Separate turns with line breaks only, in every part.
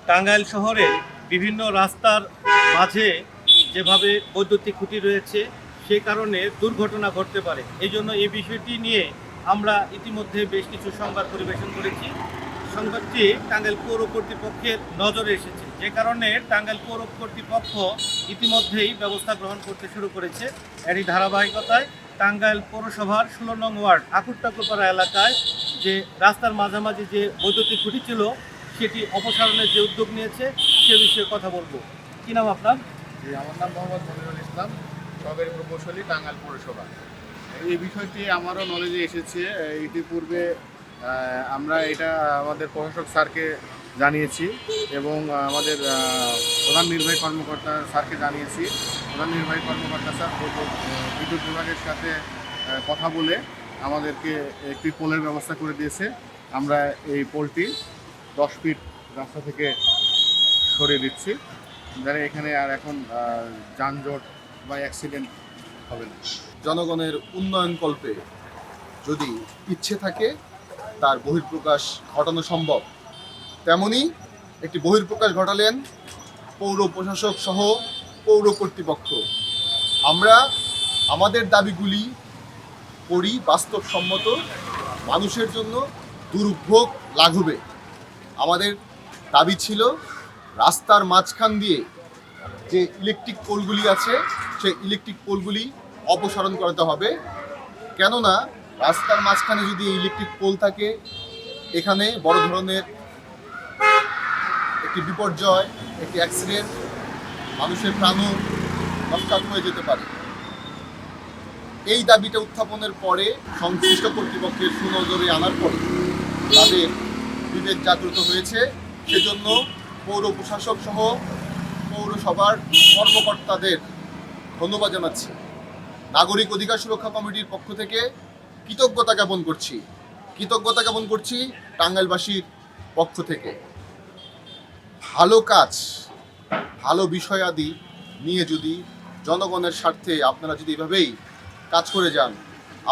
টাঙ্গাইল শহরের বিভিন্ন রাস্তার মাঝে যেভাবে বৈদ্যুতিক খুঁটি রয়েছে সে কারণে দুর্ঘটনা ঘটতে পারে। এই জন্য এই বিষয়টি নিয়ে আমরা ইতিমধ্যে বেশ কিছু সংবাদ পরিবেশন করেছি। সংবাদটি টাঙ্গাইল পৌর কর্তৃপক্ষের নজরে এসেছে, যে কারণে টাঙ্গাইল পৌর কর্তৃপক্ষ ইতিমধ্যেই ব্যবস্থা গ্রহণ করতে শুরু করেছে। এরই ধারাবাহিকতায় টাঙ্গাইল পৌরসভার 16 নং ওয়ার্ড আকুরটাকুরপাড়া এলাকায় যে রাস্তার মাঝামাঝি যে বৈদ্যুতিক খুঁটি ছিল সেটি অপসারণের যে উদ্যোগ নিয়েছে সে বিষয়ে কথা বলবো। কি নাম আপনার?
আমার নাম মোহাম্মদ মনিরুল ইসলাম, সহকারী প্রকৌশলী, টাঙ্গাইল পৌরসভা। এই বিষয়টি আমারও নলেজে এসেছে। ইতিপূর্বে আমরা এটা আমাদের প্রশাসক স্যারকে জানিয়েছি এবং আমাদের প্রধান নির্বাহী কর্মকর্তা স্যারকে জানিয়েছি। প্রধান নির্বাহী কর্মকর্তা স্যার বিদ্যুৎ বিভাগের সাথে কথা বলে আমাদেরকে একটি পোলের ব্যবস্থা করে দিয়েছে। আমরা এই পোলটি 10 ফিট রাস্তা থেকে সরিয়ে দিচ্ছি, যারা এখানে আর এখন যানজট বা অ্যাক্সিডেন্ট হবে না।
জনগণের উন্নয়ন কল্পে যদি ইচ্ছে থাকে তার বহিঃপ্রকাশ ঘটানো সম্ভব, তেমনি একটি বহিঃপ্রকাশ ঘটালেন পৌর প্রশাসক সহ পৌর কর্তৃপক্ষ। আমরা আমাদের দাবিগুলি করি বাস্তবসম্মত, মানুষের জন্য দুর্ভোগ লাঘবে। আমাদের দাবি ছিল রাস্তার মাঝখান দিয়ে যে ইলেকট্রিক পোলগুলি আছে সেই ইলেকট্রিক পোলগুলি অপসারণ করাতে হবে। কেননা রাস্তার মাঝখানে যদি ইলেকট্রিক পোল থাকে, এখানে বড় ধরনের একটি বিপর্যয়, একটি অ্যাক্সিডেন্ট, মানুষের প্রাণও নস্বাত হয়ে যেতে পারে। এই দাবিটা উত্থাপনের পরে সংশ্লিষ্ট কর্তৃপক্ষের সুনজরে আনার পরে তাদের বিবেক জাগ্রত হয়েছে। সেজন্য পৌর প্রশাসক সহ পৌরসভার কর্মকর্তাদের ধন্যবাদ জানাচ্ছি। নাগরিক অধিকার সুরক্ষা কমিটির পক্ষ থেকে কৃতজ্ঞতা জ্ঞাপন করছি টাঙ্গাইলবাসীর পক্ষ থেকে। ভালো কাজ, ভালো বিষয়াদি নিয়ে যদি জনগণের স্বার্থে আপনারা যদি এভাবেই কাজ করে যান,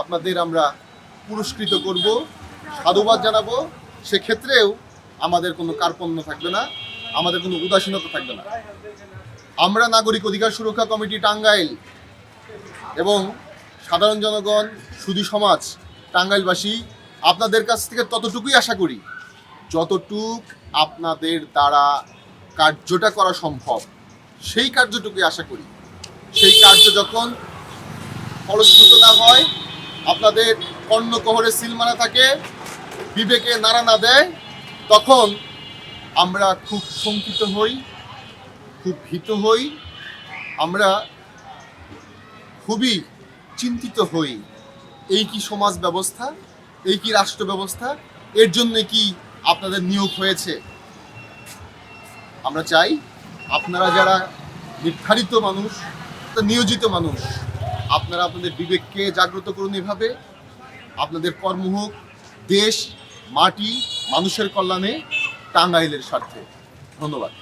আপনাদের আমরা পুরস্কৃত করব, সাধুবাদ জানাবো। সেক্ষেত্রেও আমাদের কোনো কার্পণ্য থাকবে না, আমাদের কোনো উদাসীনতা থাকবে না। আমরা নাগরিক অধিকার সুরক্ষা কমিটি টাঙ্গাইল এবং সাধারণ জনগণ, সুধী সমাজ, টাঙ্গাইলবাসী আপনাদের কাছ থেকে ততটুকুই আশা করি যতটুক আপনাদের দ্বারা কার্যটা করা সম্ভব, সেই কার্যটুকুই আশা করি। সেই কার্য যখন ফলশ্রুত না হয়, আপনাদের কর্ণকহরে সিলমারা থাকে, বিবেকে নাড়া না দেয়, তখন আমরা খুব শঙ্কিত হই, খুব ভীত হই, আমরা খুবই চিন্তিত হই। এই কি সমাজ ব্যবস্থা, এই কি রাষ্ট্র ব্যবস্থা, এর জন্য কি আপনাদের নিয়োগ হয়েছে? আমরা চাই আপনারা যারা নির্ধারিত মানুষ, নিয়োজিত মানুষ, আপনারা আপনাদের বিবেককে জাগ্রত করুন। এভাবে আপনাদের কর্ম হোক দেশ, মাটি, মানুষের কল্যাণে, টাঙ্গাইলের স্বার্থে। ধন্যবাদ।